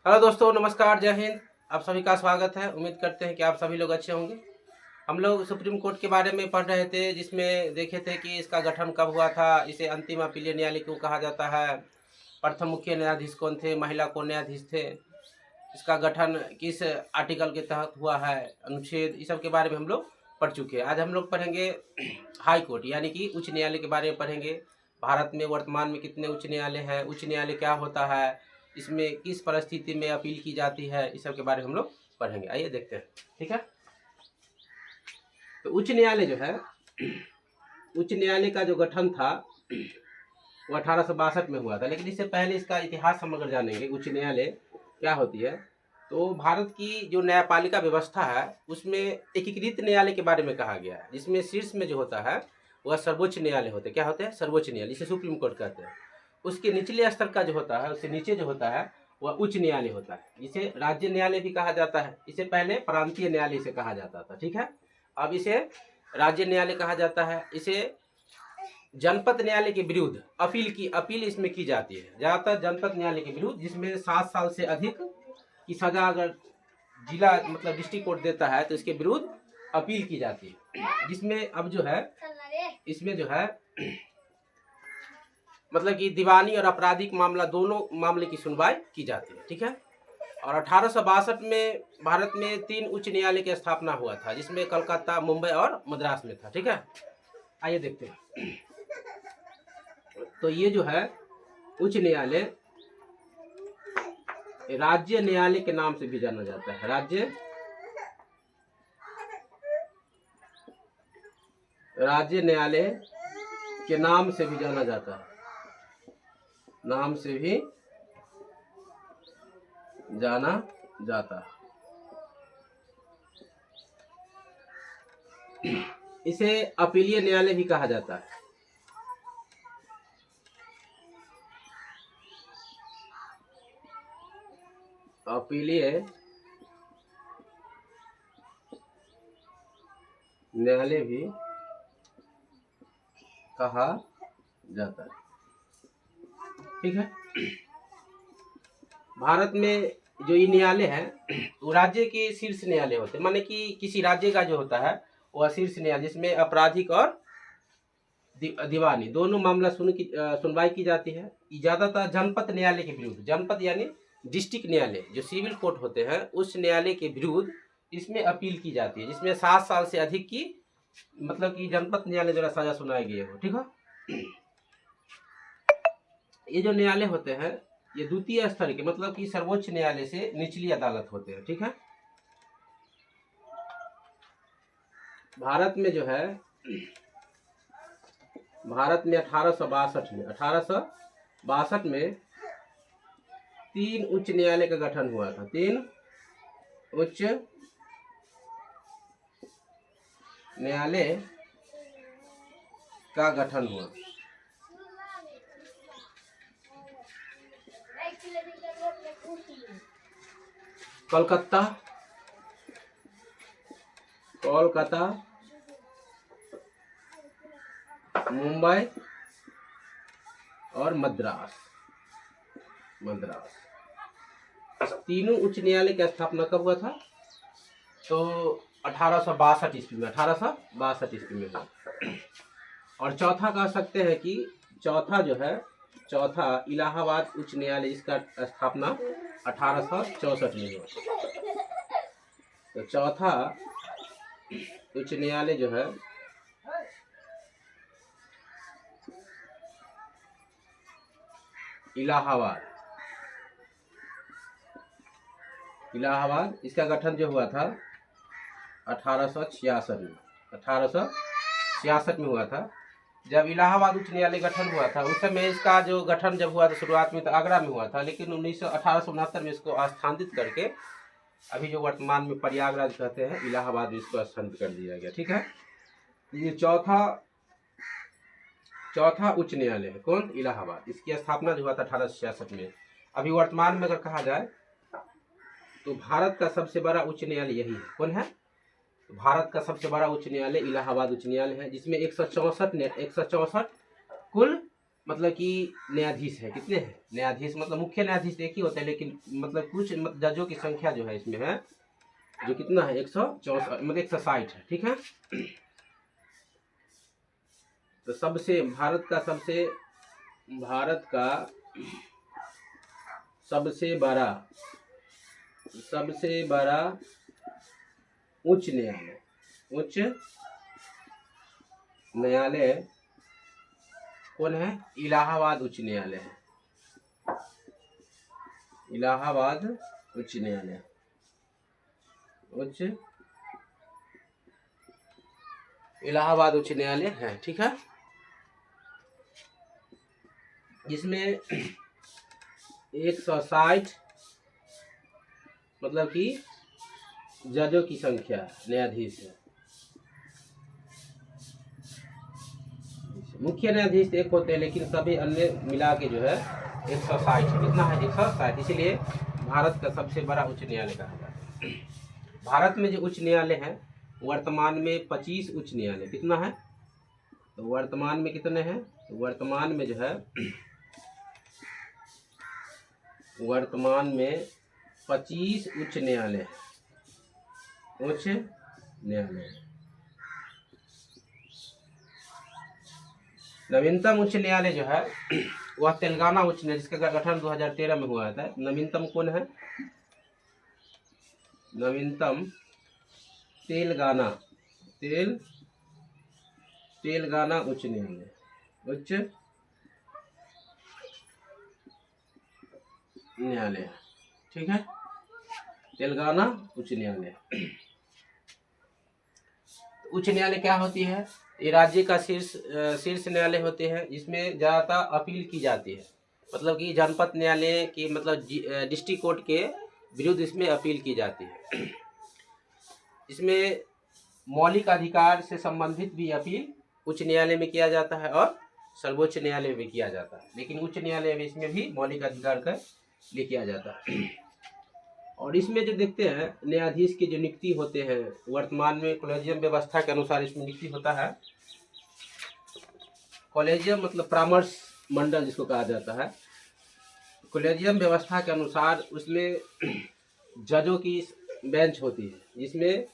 Hello दोस्तों, नमस्कार, जय हिंद। आप सभी का स्वागत है। उम्मीद करते हैं कि आप सभी लोग अच्छे होंगे। हम लोग सुप्रीम कोर्ट के बारे में पढ़ रहे थे, जिसमें देखे थे कि इसका गठन कब हुआ था, इसे अंतिम अपीलीय न्यायालय क्यों कहा जाता है, प्रथम मुख्य न्यायाधीश कौन थे, महिला कौन न्यायाधीश थे, इसका गठन किस आर्टिकल के तहत हुआ है, अनुच्छेद, इस सब के बारे में हम लोग पढ़ चुके हैं। आज हम लोग पढ़ेंगे हाई कोर्ट यानी कि उच्च न्यायालय के बारे में पढ़ेंगे। भारत में वर्तमान में कितने उच्च न्यायालय हैं, उच्च न्यायालय क्या होता है, इसमें किस परिस्थिति में अपील की जाती है, इस सब के बारे में हम लोग पढ़ेंगे। आइए देखते हैं। ठीक है, तो उच्च न्यायालय जो है, उच्च न्यायालय का जो गठन था वो 1862 में हुआ था। लेकिन इससे पहले इसका इतिहास हम अगर जानेंगे, उच्च न्यायालय क्या होती है, तो भारत की जो न्यायपालिका व्यवस्था है उसमें एकीकृत न्यायालय के बारे में कहा गया है, जिसमें शीर्ष में जो होता है वह सर्वोच्च न्यायालय होते हैं। क्या होते हैं? सर्वोच्च न्यायालय, इसे सुप्रीम कोर्ट कहते हैं। उसके निचले स्तर का जो होता है, उससे नीचे जो होता है वह उच्च न्यायालय होता है, जिसे राज्य न्यायालय भी कहा जाता है। इसे पहले प्रांतीय न्यायालय से कहा जाता था। ठीक है, अब इसे राज्य न्यायालय कहा जाता है। इसे जनपद न्यायालय के विरुद्ध अपील इसमें की जाती है, ज्यादातर जनपद न्यायालय के विरुद्ध, जिसमें 7 साल से अधिक की सजा अगर जिला मतलब डिस्ट्रिक्ट कोर्ट देता है तो इसके विरुद्ध अपील की जाती है। जिसमें अब जो है, इसमें जो है मतलब कि दीवानी और आपराधिक मामला, दोनों मामले की सुनवाई की जाती है। ठीक है, और 1862 में भारत में 3 उच्च न्यायालय की स्थापना हुआ था, जिसमें कलकत्ता, मुंबई और मद्रास में था। ठीक है, आइए देखते हैं। तो ये जो है उच्च न्यायालय राज्य न्यायालय के नाम से भी जाना जाता है। राज्य न्यायालय के नाम से भी जाना जाता है, नाम से भी जाना जाता है। इसे अपीलीय न्यायालय भी कहा जाता है। अपीलीय न्यायालय भी कहा जाता है। ठीक है, भारत में जो ये न्यायालय है वो राज्य के शीर्ष न्यायालय होते हैं। माने कि किसी राज्य का जो होता है वह शीर्ष न्यायालय, जिसमें आपराधिक और दीवानी दोनों मामला सुनवाई की जाती है। ज्यादातर जनपद न्यायालय के विरुद्ध, जनपद यानी डिस्ट्रिक्ट न्यायालय, जो सिविल कोर्ट होते हैं, उस न्यायालय के विरुद्ध इसमें अपील की जाती है, जिसमें 7 साल से अधिक की मतलब कि जनपद न्यायालय द्वारा सजा सुनाई गई हो। ठीक है, ये जो न्यायालय होते हैं ये द्वितीय स्तर के, मतलब कि सर्वोच्च न्यायालय से निचली अदालत होते हैं। ठीक है, भारत में जो है, भारत में 1862 में 3 उच्च न्यायालय का गठन हुआ था। 3 उच्च न्यायालय का गठन हुआ। कोलकाता, मुंबई और मद्रास। इस तीनों उच्च न्यायालय की स्थापना कब हुआ था? तो 1862 ईस्वी में, 1862 ईस्वी में हुआ। और चौथा कह सकते हैं कि चौथा जो है, चौथा इलाहाबाद उच्च न्यायालय, इसका स्थापना 1864 में हुआ। तो चौथा उच्च न्यायालय जो है इलाहाबाद, इसका गठन जो हुआ था 1866 में, 1866 में हुआ था। जब इलाहाबाद उच्च न्यायालय गठन हुआ था उस समय इसका जो गठन जब हुआ था शुरुआत में तो आगरा में हुआ था, लेकिन 1869 में इसको स्थानांतरित करके अभी जो वर्तमान में प्रयागराज कहते हैं, इलाहाबाद में इसको स्थानांतरित कर दिया गया। ठीक है, ये चौथा उच्च न्यायालय है। कौन? इलाहाबाद। इसकी स्थापना जो हुआ था 1866 में। अभी वर्तमान में अगर कहा जाए तो भारत का सबसे बड़ा उच्च न्यायालय यही है। कौन है? तो भारत का सबसे बड़ा उच्च न्यायालय इलाहाबाद उच्च न्यायालय है, जिसमें 164 कुल मतलब कि न्यायाधीश है, कितने हैं न्यायाधीश, मतलब मुख्य न्यायाधीश एक ही होता है, लेकिन मतलब कुछ जजों की संख्या जो है इसमें है, जो कितना है 164 मतलब 160 है, ठीक है। तो भारत का सबसे बड़ा उच्च न्यायालय कौन है? इलाहाबाद उच्च न्यायालय है। इलाहाबाद उच्च न्यायालय है, ठीक है। जिसमें 160 मतलब कि जजों की संख्या न्यायाधीश है। मुख्य न्यायाधीश एक होते हैं, लेकिन सभी अन्य मिला के जो है 160 है। कितना है? 160। इसीलिए भारत का सबसे बड़ा उच्च न्यायालय कहा जाता है। भारत में जो उच्च न्यायालय है वर्तमान में 25 उच्च न्यायालय, कितना है? तो वर्तमान में कितने हैं? तो वर्तमान में जो है 25 उच्च न्यायालय नवीनतम उच्च न्यायालय जो है वह तेलंगाना उच्च न्यायालय, जिसका गठन 2013 में हुआ था। नवीनतम कौन है? नवीनतम तेलंगाना उच्च न्यायालय, ठीक है। तेलंगाना उच्च न्यायालय। उच्च न्यायालय क्या होती है? ये राज्य का शीर्ष न्यायालय होते हैं, जिसमें ज्यादातर अपील की जाती है। मतलब कि जनपद न्यायालय की मतलब डिस्ट्रिक्ट कोर्ट के विरुद्ध इसमें अपील की जाती है। इसमें मौलिक अधिकार से संबंधित भी अपील उच्च न्यायालय में किया जाता है और सर्वोच्च न्यायालय में किया जाता है, लेकिन उच्च न्यायालय में इसमें भी मौलिक अधिकार का लिए किया जाता है। और इसमें जो देखते हैं न्यायाधीश की जो नियुक्ति होते हैं, वर्तमान में कॉलेजियम व्यवस्था के अनुसार इसमें नियुक्ति होता है। कॉलेजियम मतलब परामर्श मंडल जिसको कहा जाता है। कॉलेजियम व्यवस्था के अनुसार उसमें जजों की बेंच होती है, जिसमें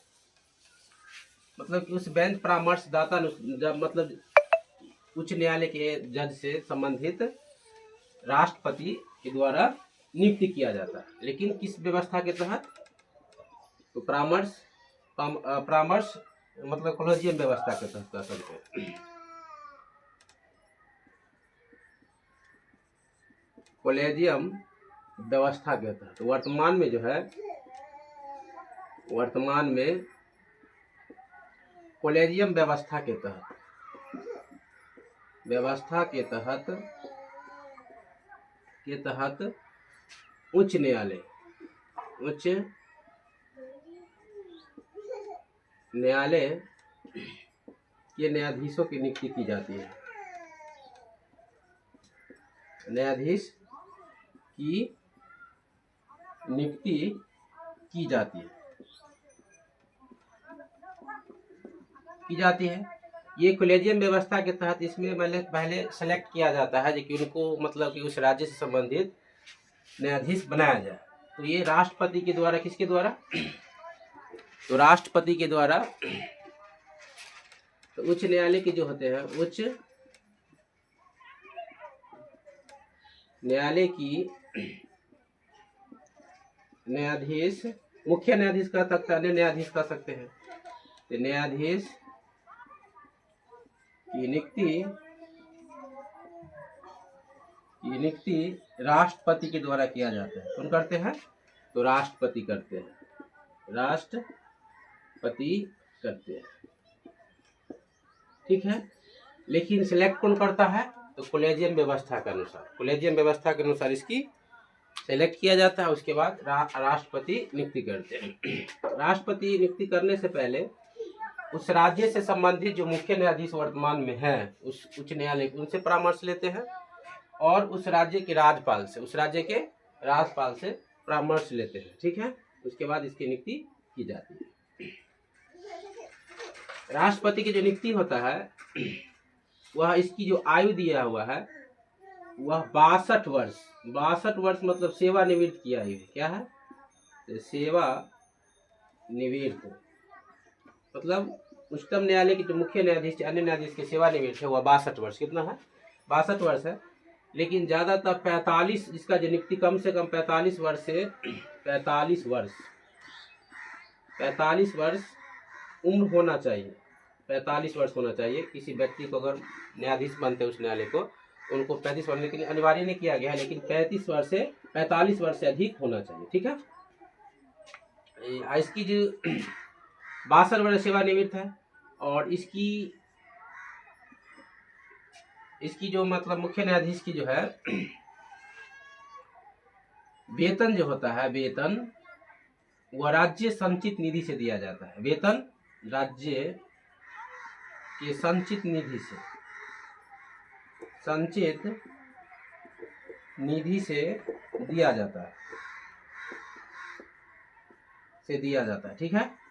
मतलब कि उस बेंच परामर्शदाता मतलब उच्च न्यायालय के जज से संबंधित राष्ट्रपति के द्वारा नियुक्ति किया जाता है। लेकिन किस व्यवस्था के तहत? तो परामर्श मतलब कॉलेजियम व्यवस्था के तहत कर सकते हैं। कॉलेजियम व्यवस्था के तहत वर्तमान में कॉलेजियम व्यवस्था के तहत उच्च न्यायालय के न्यायाधीशों की नियुक्ति की जाती है। न्यायाधीश की नियुक्ति की जाती है। ये कॉलेजियम व्यवस्था के तहत इसमें पहले सेलेक्ट किया जाता है कि उनको मतलब कि उस राज्य से संबंधित न्यायाधीश बनाया जाए। तो ये राष्ट्रपति के द्वारा, किसके द्वारा? तो राष्ट्रपति के द्वारा। तो उच्च न्यायालय के जो होते हैं, उच्च न्यायालय की न्यायाधीश, मुख्य न्यायाधीश का सकता है, अन्य न्यायाधीश कर सकते हैं। तो न्यायाधीश की नियुक्ति राष्ट्रपति के द्वारा किया जाता है। कौन करते हैं? तो राष्ट्रपति करते हैं। ठीक है। लेकिन सिलेक्ट कौन करता है? तो कॉलेजियम व्यवस्था के अनुसार इसकी सेलेक्ट किया जाता है। उसके बाद राष्ट्रपति नियुक्ति करते हैं। राष्ट्रपति नियुक्ति करने से पहले उस राज्य से संबंधित जो मुख्य न्यायाधीश वर्तमान में है उस उच्च न्यायालय, उनसे परामर्श लेते हैं और उस राज्य के राज्यपाल से परामर्श लेते हैं। ठीक है। उसके बाद इसकी नियुक्ति की जाती है। राष्ट्रपति की जो नियुक्ति होता है वह इसकी जो आयु दिया हुआ है वह 62 वर्ष, 62 वर्ष मतलब सेवानिवृत्त किया है। क्या है? सेवा निवृत्त मतलब उच्चतम न्यायालय के जो मुख्य न्यायाधीश अन्य न्यायाधीश के सेवानिवृत्त है वह 62 वर्ष। कितना है? 62 वर्ष है। लेकिन ज़्यादातर 45, जिसका जो नियुक्ति कम से कम 45 वर्ष से 45 वर्ष उम्र होना चाहिए। 45 वर्ष होना चाहिए किसी व्यक्ति को, अगर न्यायाधीश बनते उस न्यायालय को, उनको 35 वर्ष, लेकिन अनिवार्य नहीं किया गया है, लेकिन 35 वर्ष से 45 वर्ष से अधिक होना चाहिए। ठीक है। इसकी जो 62 वर्ष सेवानिवृत्त है, और इसकी जो मतलब मुख्य न्यायाधीश की जो है वेतन जो होता है, वेतन वह राज्य संचित निधि से दिया जाता है। वेतन राज्य के संचित निधि से दिया जाता है। ठीक है।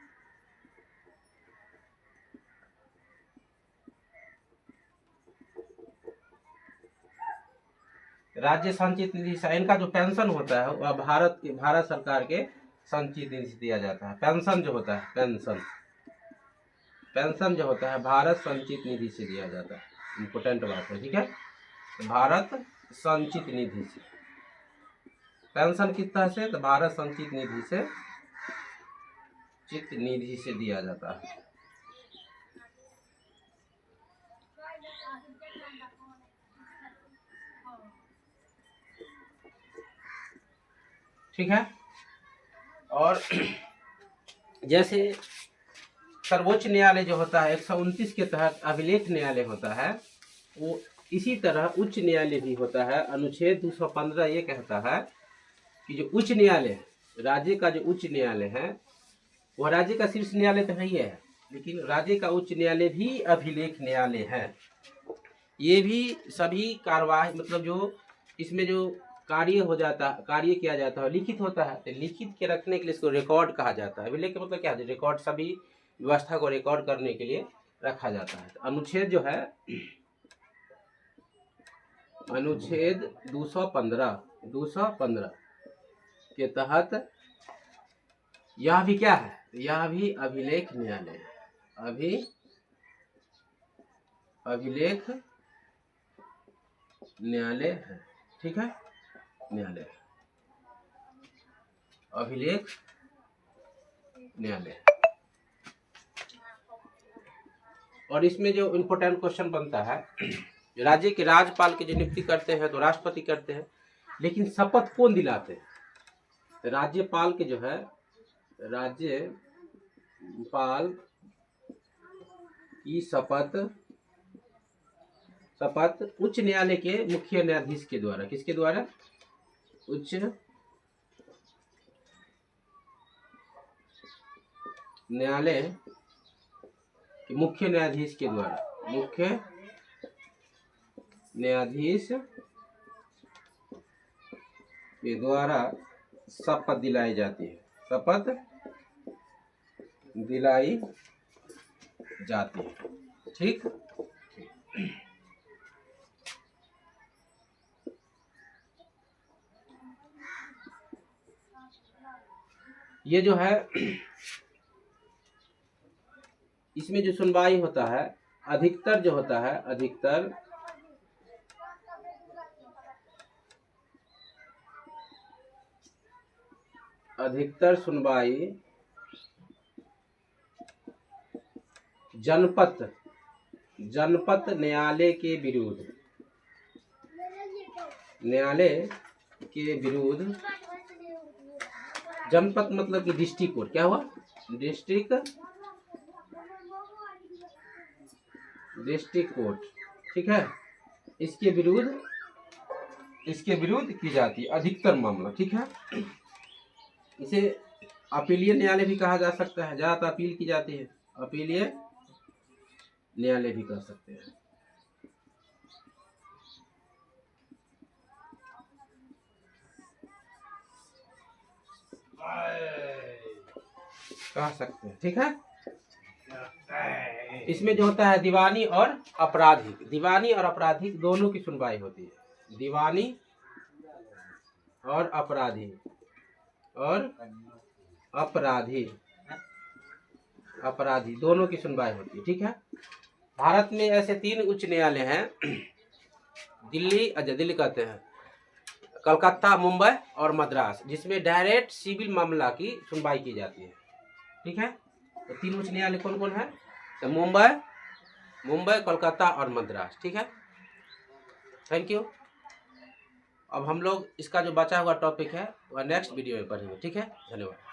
राज्य संचित निधि से इनका जो पेंशन होता है वह भारत सरकार के संचित निधि से दिया जाता है। पेंशन जो होता है, पेंशन जो होता है भारत संचित निधि से दिया जाता है। इम्पोर्टेंट बात है। ठीक है। भारत संचित निधि से पेंशन किस तरह से? तो भारत संचित निधि से दिया जाता है। ठीक है। और जैसे सर्वोच्च न्यायालय जो होता है 129 के तहत अभिलेख न्यायालय होता है, वो इसी तरह उच्च न्यायालय भी होता है। अनुच्छेद 215 ये कहता है कि जो उच्च न्यायालय, राज्य का जो उच्च न्यायालय है, वह राज्य का शीर्ष न्यायालय तो नहीं है, लेकिन राज्य का उच्च न्यायालय भी अभिलेख न्यायालय है। ये भी सभी कार्यवाही मतलब जो इसमें जो कार्य किया जाता है लिखित होता है, तो लिखित के रखने के लिए इसको रिकॉर्ड कहा जाता है। अभिलेख का मतलब क्या है? रिकॉर्ड, सभी व्यवस्था को रिकॉर्ड करने के लिए रखा जाता है। अनुच्छेद जो है अनुच्छेद 215 के तहत यह भी क्या है? यह भी अभिलेख न्यायालय है। अभिलेख न्यायालय है। ठीक है। न्यायालय, अभिलेख न्यायालय। और इसमें जो इम्पोर्टेंट क्वेश्चन बनता है, राज्य के राज्यपाल की जो नियुक्ति करते हैं तो राष्ट्रपति करते हैं, लेकिन शपथ कौन दिलाते हैं? राज्यपाल के जो है, राज्यपाल की शपथ उच्च न्यायालय के मुख्य न्यायाधीश के द्वारा। किसके द्वारा? उच्च न्यायालय के मुख्य न्यायाधीश के द्वारा, मुख्य न्यायाधीश के द्वारा शपथ दिलाई जाती है। शपथ दिलाई जाती है। ठीक। ये जो है इसमें जो सुनवाई होता है, अधिकतर जो होता है, अधिकतर सुनवाई जनपद न्यायालय के विरुद्ध, जनपद मतलब कि डिस्ट्रिक्ट कोर्ट। क्या हुआ? District court. ठीक है। इसके विरुद्ध की जाती है अधिकतर मामला। ठीक है। इसे अपीलीय न्यायालय भी कहा जा सकता है, ज्यादा अपील की जाती है, अपीलीय न्यायालय भी कह सकते हैं। कह सकते हैं। ठीक है। इसमें जो होता है दीवानी और आपराधिक दोनों की सुनवाई होती है। दीवानी और अपराधी अपराधी दोनों की सुनवाई होती है। ठीक है। भारत में ऐसे 3 उच्च न्यायालय हैं, दिल्ली कहते हैं, कलकत्ता, मुंबई और मद्रास, जिसमें डायरेक्ट सिविल मामला की सुनवाई की जाती है। ठीक है। तो 3 उच्च न्यायालय कौन कौन है? तो मुंबई, कोलकाता और मद्रास। ठीक है। Thank you. अब हम लोग इसका जो बचा हुआ टॉपिक है वह नेक्स्ट वीडियो में पढ़ेंगे। ठीक है। धन्यवाद।